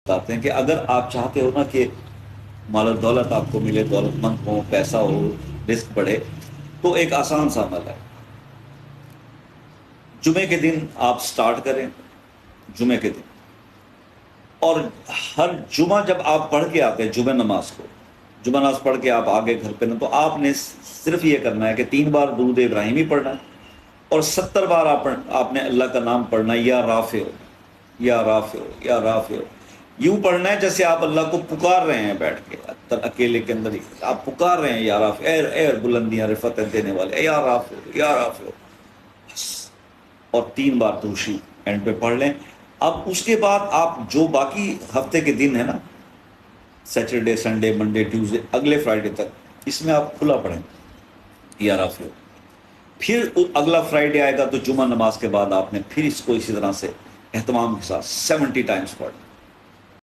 بتاتے ہیں کہ اگر آپ چاہتے ہو نا کہ مال و دولت آپ کو ملے، دولت مند ہو، پیسہ ہو، رزق بڑھے، تو ایک آسان سا عمل ہے، جمعے کے دن آپ سٹارٹ کریں، جمعے کے دن، اور ہر جمعہ جب آپ پڑھ کے آتے ہیں جمعہ نماز کو، جمعہ نماز پڑھ کے آپ آگے گھر پہ نا، تو آپ نے صرف یہ کرنا ہے کہ 3 بار درود ابراہیمی پڑھنا ہے، اور 70 بار آپ نے اللہ کا نام پڑھنا ہے، یا رافع، یا رافع، یا رافع، یوں پڑھنا ہے جیسے آپ اللہ کو پکار رہے ہیں بیٹھ کے اکیلے کے اندر ہی، آپ پکار رہے ہیں یا رافع، اے بلندیاں رفتیں دینے والے، اے یا رافع، یا رافع، بس، اور 3 بار دوشی اینڈ پہ پڑھ لیں۔ اب اس کے بعد آپ جو باقی ہفتے کے دن ہے نا، سیٹرڈے، سنڈے، منڈے، ٹیوزڈے، اگلے فرائیڈے تک، اس میں آپ کھلا پڑھیں یا رافع۔ پھر اگلا فرائیڈے آئے گا تو جمعہ نماز کے بعد آپ نے پھر اس کو اسی طرح سے اہتمام کے ساتھ 70 ٹائمز پڑھنا۔